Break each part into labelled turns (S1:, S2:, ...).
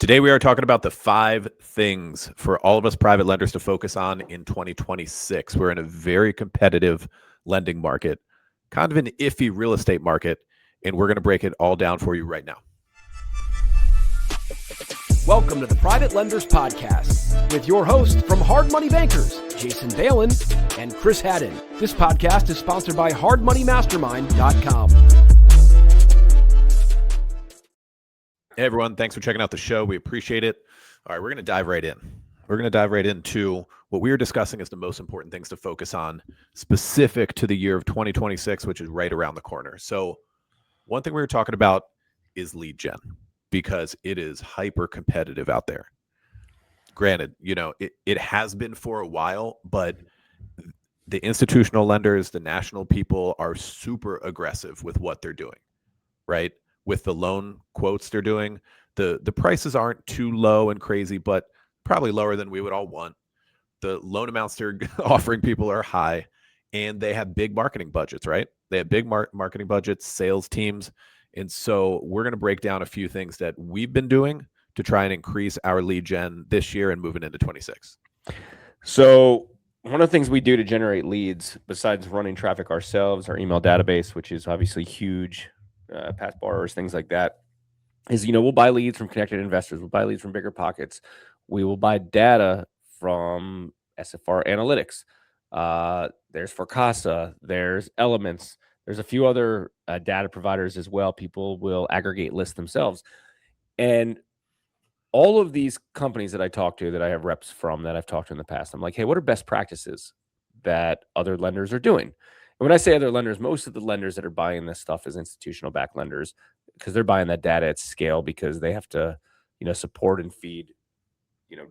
S1: Today, we are talking about the 5 things for all of us private lenders to focus on in 2026. We're in a very competitive lending market, kind of an iffy real estate market, and we're going to break it all down for you right now.
S2: Welcome to the Private Lenders Podcast with your hosts from Hard Money Bankers, Jason Balin and Chris Haddon. This podcast is sponsored by hardmoneymastermind.com.
S1: Hey, everyone. Thanks for checking out the show. We appreciate it. All right, we're going to dive right in. We're going to dive right into what we are discussing as the most important things to focus on specific to the year of 2026, which is right around the corner. So one thing we were talking about is lead gen, because it is hyper competitive out there. Granted, it has been for a while, but the institutional lenders, the national people are super aggressive with what they're doing, right? With the loan quotes they're doing, the prices aren't too low and crazy, but probably lower than we would all want. The loan amounts they're offering people are high, and they have big marketing budgets, right? They have big marketing budgets, sales teams. And so we're going to break down a few things that we've been doing to try and increase our lead gen this year and moving into 26.
S3: So one of the things we do to generate leads, besides running traffic ourselves, our email database, which is obviously huge, past borrowers, things like that, is, we'll buy leads from connected investors. We'll buy leads from Bigger Pockets. We will buy data from SFR Analytics. There's Forecasa. There's Elements. There's a few other data providers as well. People will aggregate lists themselves. And all of these companies that I talk to, that I have reps from, that I've talked to in the past, I'm like, hey, what are best practices that other lenders are doing? And when I say other lenders, most of the lenders that are buying this stuff is institutional backed lenders, because they're buying that data at scale, because they have to, support and feed,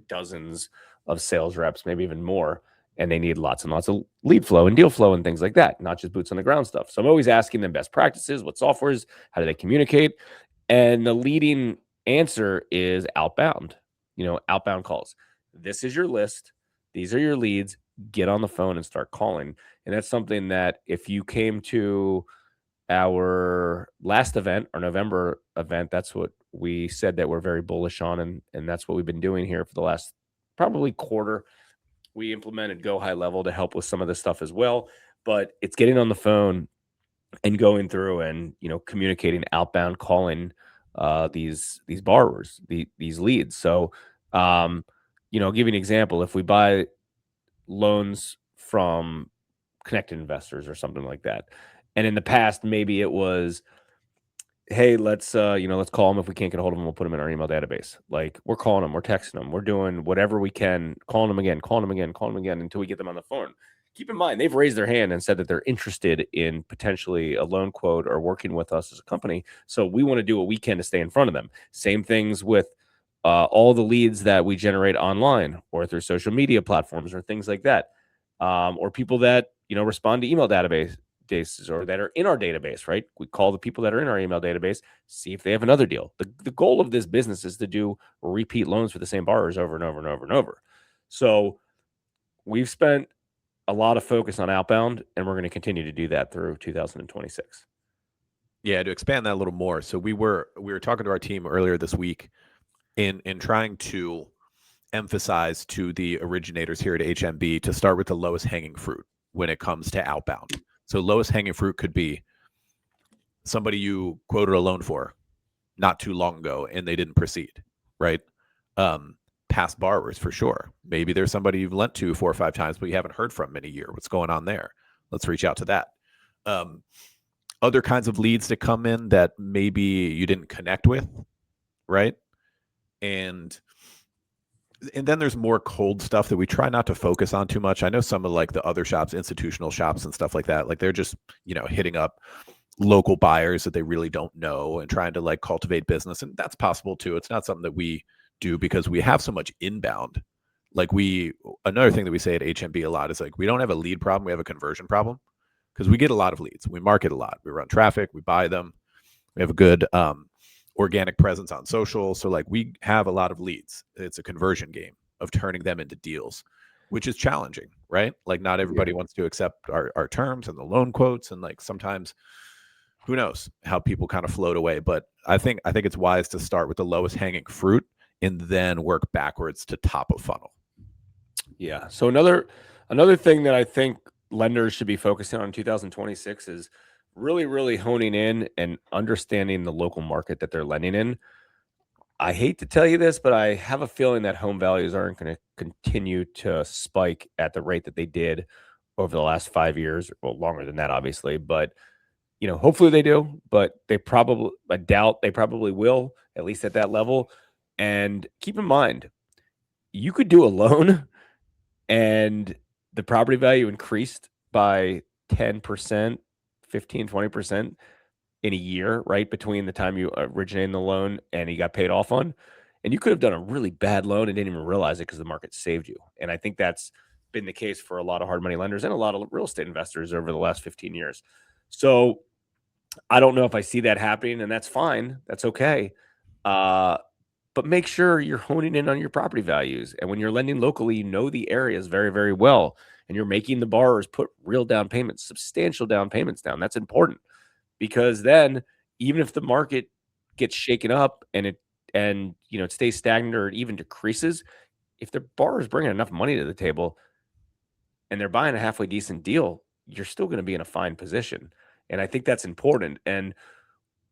S3: dozens of sales reps, maybe even more. And they need lots and lots of lead flow and deal flow and things like that, not just boots on the ground stuff. So I'm always asking them best practices, what softwares, how do they communicate? And the leading answer is outbound, outbound calls. This is your list. These are your leads. Get on the phone and start calling. And that's something that if you came to our last event, our November event, that's what we said that we're very bullish on. And that's what we've been doing here for the last probably quarter. We implemented Go High Level to help with some of this stuff as well. But it's getting on the phone and going through and, communicating, outbound calling these borrowers, these leads. So, I'll give you an example. If we buy loans from connected investors or something like that, and in the past, maybe it was, hey, let's call them. If we can't get a hold of them, we'll put them in our email database. Like, we're calling them, we're texting them, we're doing whatever we can, calling them again until we get them on the phone. Keep in mind, they've raised their hand and said that they're interested in potentially a loan quote or working with us as a company. So we want to do what we can to stay in front of them. Same things with all the leads that we generate online or through social media platforms or things like that, or people that respond to email databases or that are in our database. Right? We call the people that are in our email database, see if they have another deal. The goal of this business is to do repeat loans for the same borrowers over and over and over and over. So we've spent a lot of focus on outbound, and we're going to continue to do that through 2026.
S1: Yeah, to expand that a little more. So we were talking to our team earlier this week in trying to emphasize to the originators here at HMB to start with the lowest hanging fruit when it comes to outbound. So lowest hanging fruit could be somebody you quoted a loan for not too long ago and they didn't proceed, right? Past borrowers for sure. Maybe there's somebody you've lent to 4 or 5 times, but you haven't heard from in a year. What's going on there? Let's reach out to that. Other kinds of leads that come in that maybe you didn't connect with, right? And then there's more cold stuff that we try not to focus on too much. I know some of like the other shops, institutional shops and stuff like that, like they're just, hitting up local buyers that they really don't know and trying to like cultivate business. And that's possible too. It's not something that we do because we have so much inbound. Like another thing that we say at HMB a lot is like, we don't have a lead problem. We have a conversion problem, because we get a lot of leads. We market a lot. We run traffic. We buy them. We have a good, organic presence on social. So like we have a lot of leads. It's a conversion game of turning them into deals, which is challenging, right? Like not everybody wants to accept our terms and the loan quotes. And like sometimes who knows how people kind of float away. But I think it's wise to start with the lowest hanging fruit and then work backwards to top of funnel.
S3: Yeah. So another thing that I think lenders should be focusing on in 2026 is really honing in and understanding the local market that they're lending in. I hate to tell you this, but I have a feeling that home values aren't going to continue to spike at the rate that they did over the last 5 years, well, longer than that, obviously. But hopefully they do. But I doubt they probably will, at least at that level. And keep in mind, you could do a loan and the property value increased by 10%, 15, 20% in a year, right? Between the time you originated the loan and you got paid off on. And you could have done a really bad loan and didn't even realize it because the market saved you. And I think that's been the case for a lot of hard money lenders and a lot of real estate investors over the last 15 years. So I don't know if I see that happening, and that's fine. That's okay. But make sure you're honing in on your property values. And when you're lending locally, you know the areas very, very well. And you're making the borrowers put real down payments, substantial down payments down. That's important because then even if the market gets shaken up and it stays stagnant or it even decreases, if the borrower's bringing enough money to the table and they're buying a halfway decent deal, you're still going to be in a fine position. And I think that's important. And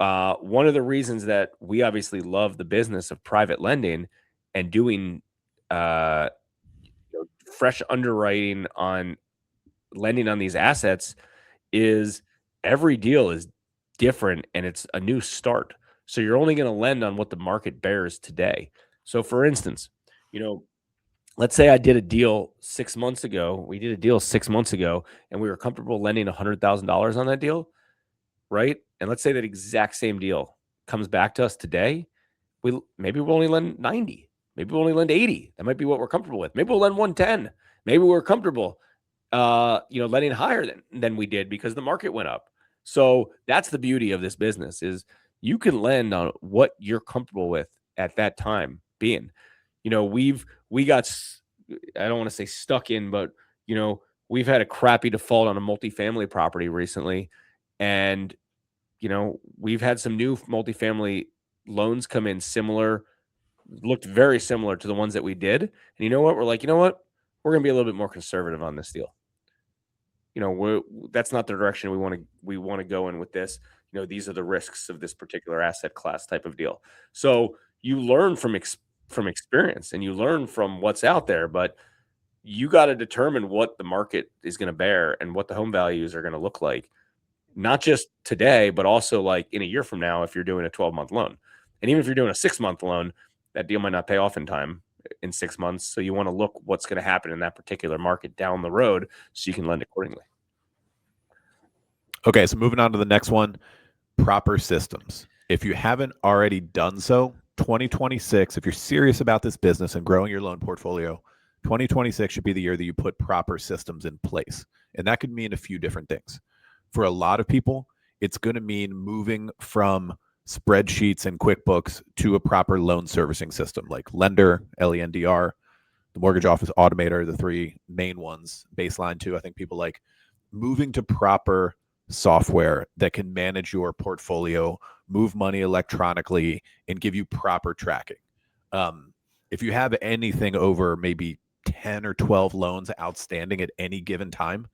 S3: one of the reasons that we obviously love the business of private lending and doing fresh underwriting on lending on these assets is every deal is different and it's a new start. So you're only going to lend on what the market bears today. So for instance, let's say I did a deal 6 months ago. We did a deal 6 months ago and we were comfortable lending $100,000 on that deal, right? And let's say that exact same deal comes back to us today. Maybe we'll only lend 90. Maybe we'll only lend 80. That might be what we're comfortable with. Maybe we'll lend 110. Maybe we're comfortable, lending higher than we did because the market went up. So that's the beauty of this business is you can lend on what you're comfortable with at that time being. We got, I don't want to say stuck in, but, we've had a crappy default on a multifamily property recently. And, we've had some new multifamily loans come in looked very similar to the ones that we did. And you know what? We're like, we're going to be a little bit more conservative on this deal. That's not the direction we want to go in with this. These are the risks of this particular asset class type of deal. So you learn from experience and you learn from what's out there, but you got to determine what the market is going to bear and what the home values are going to look like, not just today, but also like in a year from now, if you're doing a 12-month loan. And even if you're doing a 6-month loan, that deal might not pay off in time in 6 months. So you want to look what's going to happen in that particular market down the road so you can lend accordingly.
S1: Okay, so moving on to the next one, proper systems. If you haven't already done so, 2026, if you're serious about this business and growing your loan portfolio, 2026 should be the year that you put proper systems in place. And that could mean a few different things. For a lot of people, it's going to mean moving from spreadsheets and QuickBooks to a proper loan servicing system like Lender, LENDR, the Mortgage Office Automator, the three main ones, Baseline 2. I think people like moving to proper software that can manage your portfolio, move money electronically, and give you proper tracking. If you have anything over maybe 10 or 12 loans outstanding at any given time,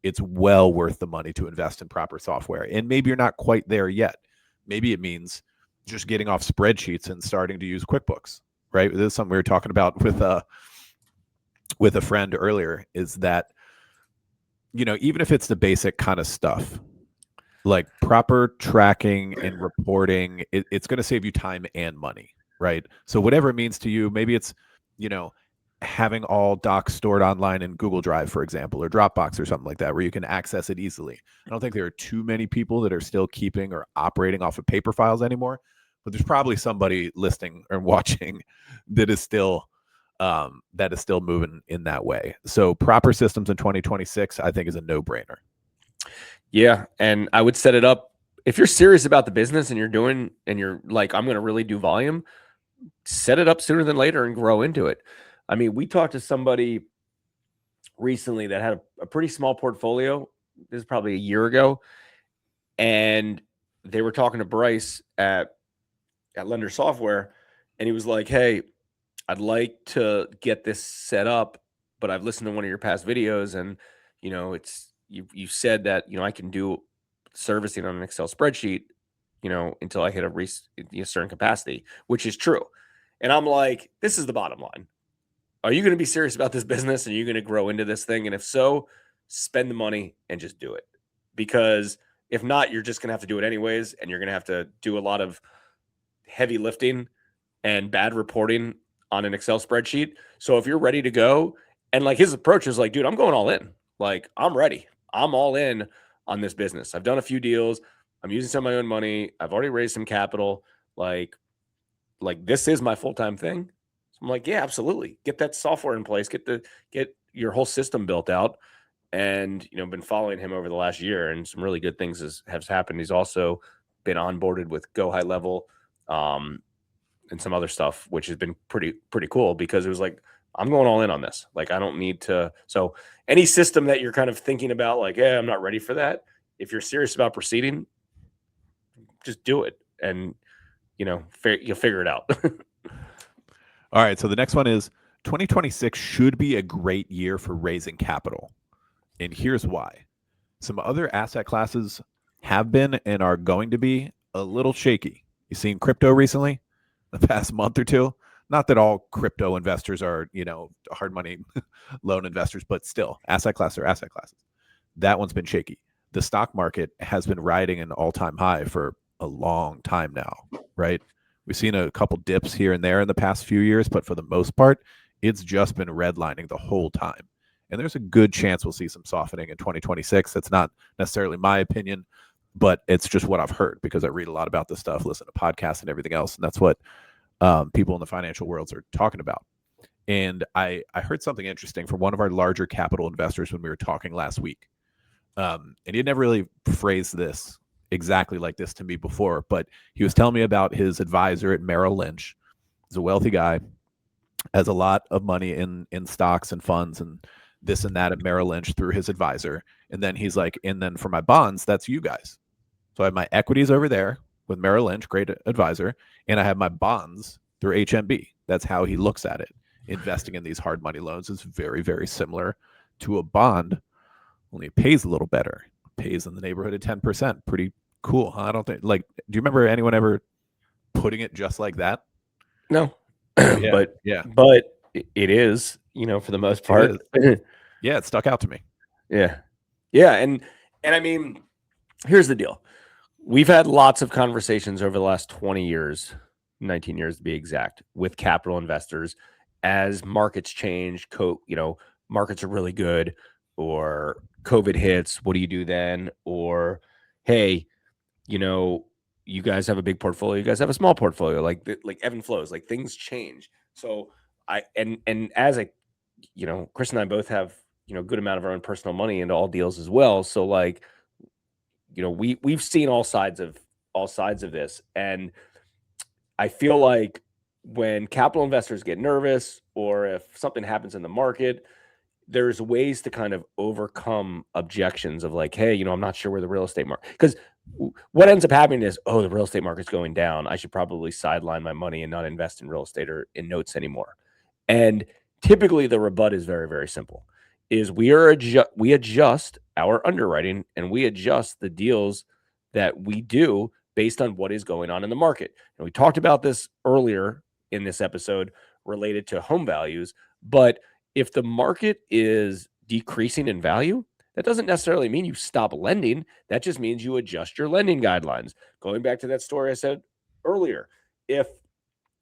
S1: it's well worth the money to invest in proper software. And maybe you're not quite there yet. Maybe it means just getting off spreadsheets and starting to use QuickBooks, right? This is something we were talking about with a friend earlier, is that, even if it's the basic kind of stuff, like proper tracking and reporting, it's going to save you time and money, right? So whatever it means to you, maybe it's, having all docs stored online in Google Drive, for example, or Dropbox or something like that, where you can access it easily. I don't think there are too many people that are still keeping or operating off of paper files anymore, but there's probably somebody listening or watching that is still moving in that way. So proper systems in 2026, I think, is a no-brainer.
S3: Yeah. And I would set it up. If you're serious about the business and you're like, I'm going to really do volume, set it up sooner than later and grow into it. I mean, we talked to somebody recently that had a pretty small portfolio. This is probably a year ago. And they were talking to Bryce at Lender Software. And he was like, hey, I'd like to get this set up, but I've listened to one of your past videos, and it's you said that I can do servicing on an Excel spreadsheet, until I hit a certain capacity, which is true. And I'm like, this is the bottom line. Are you going to be serious about this business, and are you going to grow into this thing? And if so, spend the money and just do it. Because if not, you're just going to have to do it anyways, and you're going to have to do a lot of heavy lifting and bad reporting on an Excel spreadsheet. So if you're ready to go, and like his approach is like, dude, I'm going all in. Like, I'm ready. I'm all in on this business. I've done a few deals. I'm using some of my own money. I've already raised some capital. Like this is my full-time thing. So I'm like, yeah, absolutely. Get that software in place. Get your whole system built out. And, been following him over the last year, and some really good things have happened. He's also been onboarded with Go High Level, and some other stuff, which has been pretty cool, because it was like, I'm going all in on this. Like, I don't need to. So any system that you're kind of thinking about, like, yeah, I'm not ready for that. If you're serious about proceeding, just do it. And, you'll figure it out.
S1: All right. So the next one is 2026 should be a great year for raising capital. And here's why. Some other asset classes have been and are going to be a little shaky. You seen crypto recently, the past month or two? Not that all crypto investors are, hard money loan investors, but still, asset classes are asset classes. That one's been shaky. The stock market has been riding an all-time high for a long time now, right? We've seen a couple dips here and there in the past few years, but for the most part, it's just been redlining the whole time. And there's a good chance we'll see some softening in 2026. That's not necessarily my opinion, but it's just what I've heard, because I read a lot about this stuff, listen to podcasts and everything else. And that's what people in the financial worlds are talking about. And I heard something interesting from one of our larger capital investors when we were talking last week. And he had never really phrased this exactly like this to me before, but he was telling me about his advisor at Merrill Lynch. He's a wealthy guy, has a lot of money in stocks and funds and this and that at Merrill Lynch through his advisor. And then he's like, and then for my bonds, that's you guys. So I have my equities over there with Merrill Lynch, great advisor, and I have my bonds through HMB. That's how he looks at it. Investing in these hard money loans is very, very similar to a bond, only it pays a little better. It pays in the neighborhood of 10%. Pretty cool, huh? I don't think, like, do you remember anyone ever putting it just like that?
S3: No.
S1: Yeah,
S3: but it is, for the most part.
S1: Yeah, it stuck out to me.
S3: Yeah. And I mean, here's the deal. We've had lots of conversations over the last 20 years, 19 years to be exact, with capital investors as markets change. Markets are really good, or COVID hits. What do you do then? Or, hey, you guys have a big portfolio. You guys have a small portfolio. Like ebb and flows. Like, things change. So as Chris and I both have a good amount of our own personal money into all deals as well. So like, we've seen all sides of this, and I feel like when capital investors get nervous, or if something happens in the market, there's ways to kind of overcome objections of like, hey, I'm not sure where the real estate market, because what ends up happening is, the real estate market's going down. I should probably sideline my money and not invest in real estate or in notes anymore. And typically the rebut is very, very simple. Is we adjust our underwriting, and we adjust the deals that we do based on what is going on in the market. And we talked about this earlier in this episode related to home values. But if the market is decreasing in value, that doesn't necessarily mean you stop lending. That just means you adjust your lending guidelines. Going back to that story I said earlier, if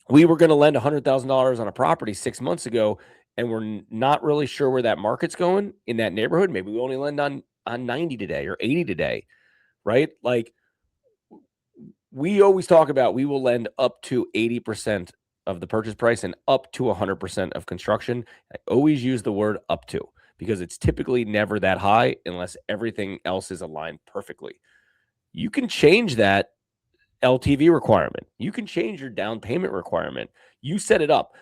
S3: we were going to lend $100,000 on a property 6 months ago, and we're not really sure where that market's going in that neighborhood, maybe we only lend on 90 today or 80 today, right? Like, we always talk about, we will lend up to 80% of the purchase price and up to 100% of construction. I always use the word up to, because it's typically never that high unless everything else is aligned perfectly. You can change that LTV requirement. You can change your down payment requirement. You set it up.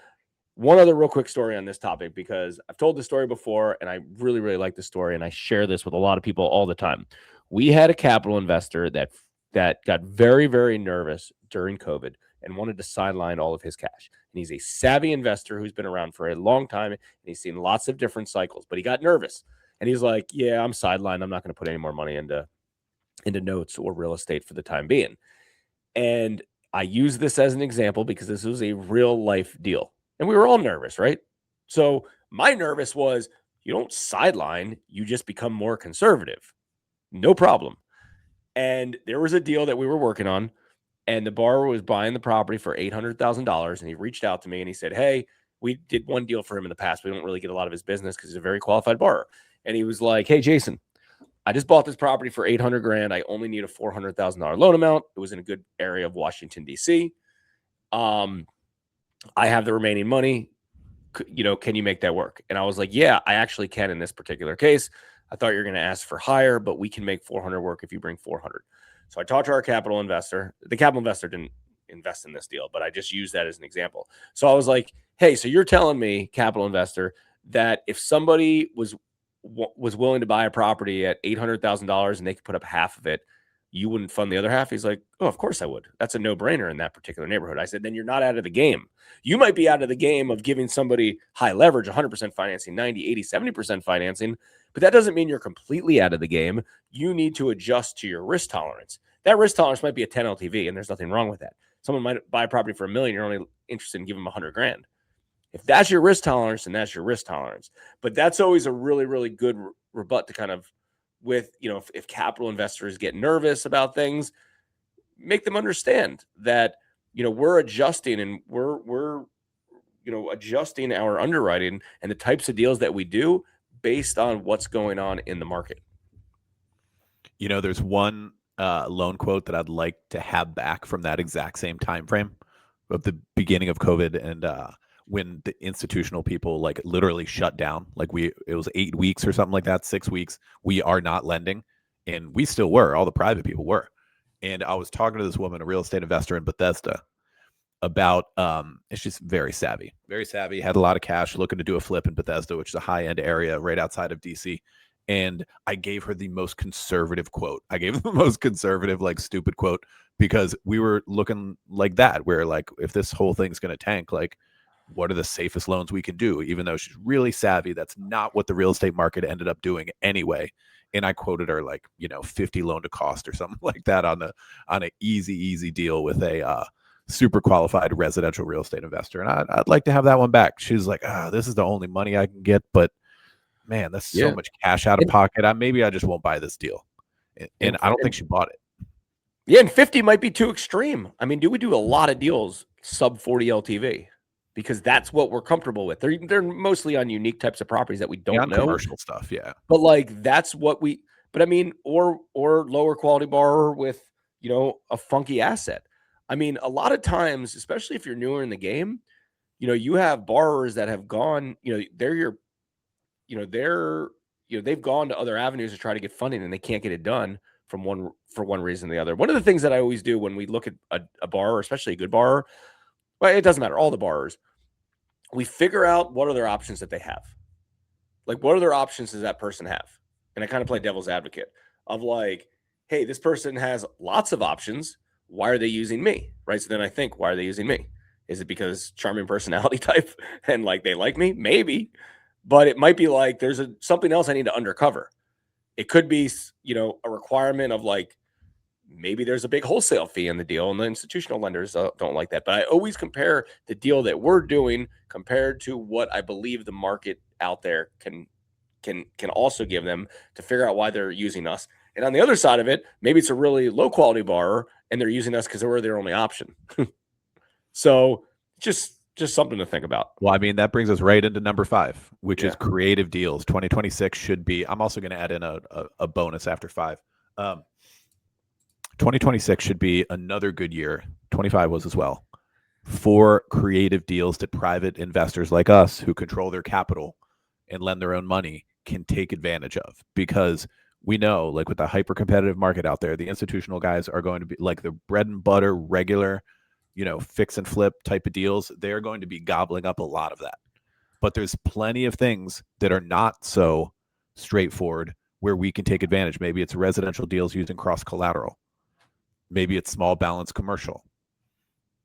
S3: One other real quick story on this topic, because I've told this story before and I really, really like this story, and I share this with a lot of people all the time. We had a capital investor that got very, very nervous during COVID, and wanted to sideline all of his cash. And he's a savvy investor who's been around for a long time, and he's seen lots of different cycles, but he got nervous. And he's like, yeah, I'm sidelined. I'm not going to put any more money into notes or real estate for the time being. And I use this as an example because this was a real life deal. And we were all nervous, right? So my nervous was, you don't sideline, you just become more conservative. No problem. And there was a deal that we were working on, and the borrower was buying the property for $800,000. And he reached out to me and he said, hey, we did one deal for him in the past. We don't really get a lot of his business because he's a very qualified borrower. And he was like, hey, Jason, I just bought this property for $800,000. I only need a $400,000 loan amount. It was in a good area of Washington, D.C. I have the remaining money. Can you make that work? And I was like, yeah, I actually can in this particular case. I thought you were going to ask for higher, but we can make 400 work if you bring 400. So I talked to our capital investor. The capital investor didn't invest in this deal, but I just used that as an example. So I was like, hey, so you're telling me, capital investor, that if somebody was willing to buy a property at $800,000 and they could put up half of it, you wouldn't fund the other half? He's like, oh, of course I would. That's a no-brainer in that particular neighborhood. I said, then you're not out of the game. You might be out of the game of giving somebody high leverage, 100% financing, 90, 80, 70% financing, but that doesn't mean you're completely out of the game. You need to adjust to your risk tolerance. That risk tolerance might be a 10 LTV, and there's nothing wrong with that. Someone might buy a property for $1 million. You're only interested in giving them $100,000. If that's your risk tolerance, then that's your risk tolerance. But that's always a really, really good rebut to kind of with, if capital investors get nervous about things, make them understand that, we're adjusting and we're adjusting our underwriting and the types of deals that we do based on what's going on in the market.
S1: There's one loan quote that I'd like to have back from that exact same time frame of the beginning of COVID and when the institutional people like literally shut down. Like it was 8 weeks or something like that, 6 weeks. We are not lending, and we still were. All the private people were. And I was talking to this woman, a real estate investor in Bethesda, about it's just very savvy, had a lot of cash, looking to do a flip in Bethesda, which is a high-end area right outside of DC. And I gave her the most conservative quote. I gave her the most conservative, like stupid quote, because we were looking like that. We're like, if this whole thing's going to tank, like, what are the safest loans we can do? Even though she's really savvy, that's not what the real estate market ended up doing anyway. And I quoted her like, 50 loan to cost or something like that on an easy deal with a super qualified residential real estate investor. And I'd like to have that one back. She's like, this is the only money I can get, but man, that's so much cash out of pocket. Maybe I just won't buy this deal. And I don't think she bought it.
S3: Yeah, and 50 might be too extreme. I mean, we do a lot of deals sub 40 LTV because that's what we're comfortable with. They're mostly on unique types of properties that we don't know.
S1: Commercial stuff, yeah.
S3: But like that's what but I mean, or lower quality borrower with, a funky asset. I mean, a lot of times, especially if you're newer in the game, you have borrowers that have gone, they've gone to other avenues to try to get funding and they can't get it done for one reason or the other. One of the things that I always do when we look at a borrower, especially a good borrower, well, it doesn't matter, all the borrowers, we figure out what are their options that they have. Like, what other options does that person have? And I kind of play devil's advocate of like, hey, this person has lots of options. Why are they using me? Right. So then I think, why are they using me? Is it because charming personality type and like they like me? Maybe. But it might be like there's something else I need to undercover. It could be, a requirement of like, maybe there's a big wholesale fee in the deal and the institutional lenders don't like that. But I always compare the deal that we're doing compared to what I believe the market out there can also give them to figure out why they're using us. And on the other side of it, maybe it's a really low quality borrower and they're using us because we're their only option. So just something to think about.
S1: Well, I mean, that brings us right into number 5, which is creative deals. 2026 should be, I'm also going to add in a bonus after 5. 2026 should be another good year. 25 was as well, for creative deals that private investors like us who control their capital and lend their own money can take advantage of, because we know, like with the hyper competitive market out there, the institutional guys are going to be like the bread and butter, regular, fix and flip type of deals. They're going to be gobbling up a lot of that. But there's plenty of things that are not so straightforward where we can take advantage. Maybe it's residential deals using cross collateral. Maybe it's small balance commercial.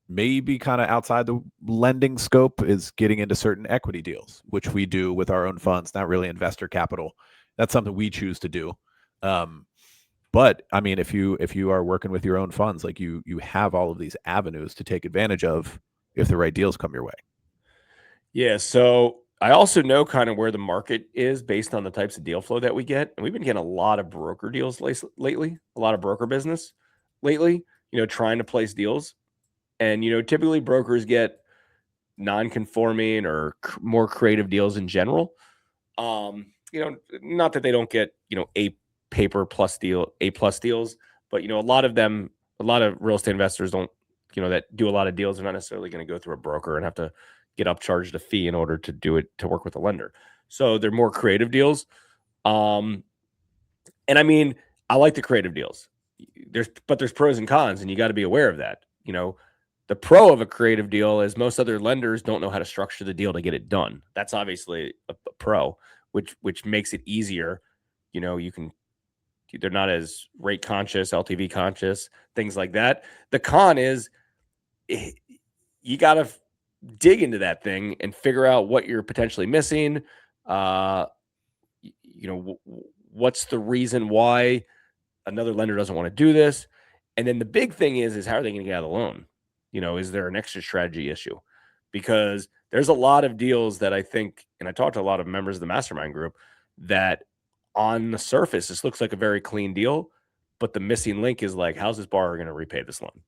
S1: maybe kind of outside the lending scope is getting into certain equity deals, which we do with our own funds, not really investor capital. That's something we choose to do. But I mean, if you are working with your own funds, like you have all of these avenues to take advantage of if the right deals come your way.
S3: Yeah. So I also know kind of where the market is based on the types of deal flow that we get. And we've been getting a lot of broker deals lately, a lot of broker business lately, trying to place deals. And, typically brokers get non-conforming or more creative deals in general. Not that they don't get, A plus deals, but, a lot of real estate investors don't, that do a lot of deals are not necessarily going to go through a broker and have to get upcharged a fee in order to do it, to work with a lender. So they're more creative deals. And I mean, I like the creative deals. There's pros and cons, and you got to be aware of that. The pro of a creative deal is most other lenders don't know how to structure the deal to get it done. That's obviously a pro, which makes it easier. They're not as rate conscious, LTV conscious, things like that. The con is you got to dig into that thing and figure out what you're potentially missing. What's the reason why another lender doesn't want to do this? And then the big thing is how are they going to get out of the loan? Is there an exit strategy issue? Because there's a lot of deals that I think, and I talked to a lot of members of the Mastermind group, that on the surface, this looks like a very clean deal, but the missing link is like, how's this borrower going to repay this loan?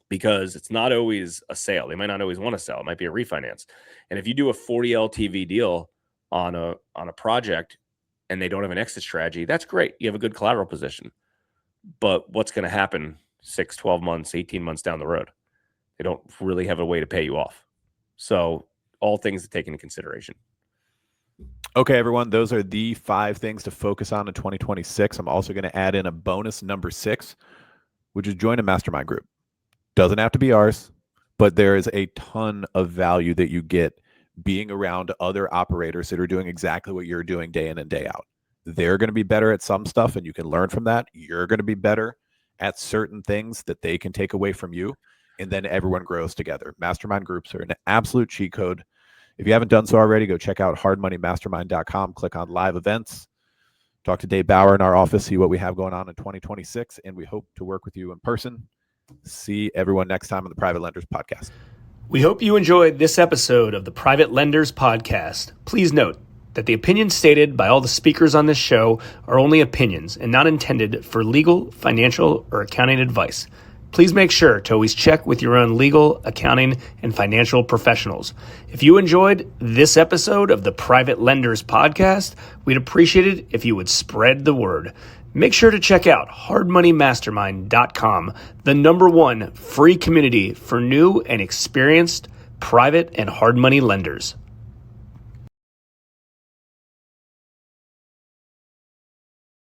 S3: Because it's not always a sale. They might not always want to sell. It might be a refinance. And if you do a 40 LTV deal on a project and they don't have an exit strategy, that's great. You have a good collateral position. But what's going to happen 6, 12 months, 18 months down the road? They don't really have a way to pay you off. So all things to take into consideration.
S1: Okay, everyone, those are the 5 things to focus on in 2026. I'm also going to add in a bonus number 6, which is join a mastermind group. Doesn't have to be ours, but there is a ton of value that you get being around other operators that are doing exactly what you're doing day in and day out. They're going to be better at some stuff, and you can learn from that. You're going to be better at certain things that they can take away from you, and then everyone grows together. Mastermind groups are an absolute cheat code. If you haven't done so already, go check out hardmoneymastermind.com, click on live events, talk to Dave Bauer in our office, see what we have going on in 2026, and we hope to work with you in person. See everyone next time on the Private Lenders Podcast.
S2: We hope you enjoyed this episode of the Private Lenders Podcast. Please note that the opinions stated by all the speakers on this show are only opinions and not intended for legal, financial, or accounting advice. Please make sure to always check with your own legal, accounting, and financial professionals. If you enjoyed this episode of the Private Lenders Podcast, we'd appreciate it if you would spread the word. Make sure to check out hardmoneymastermind.com, the #1 free community for new and experienced private and hard money lenders.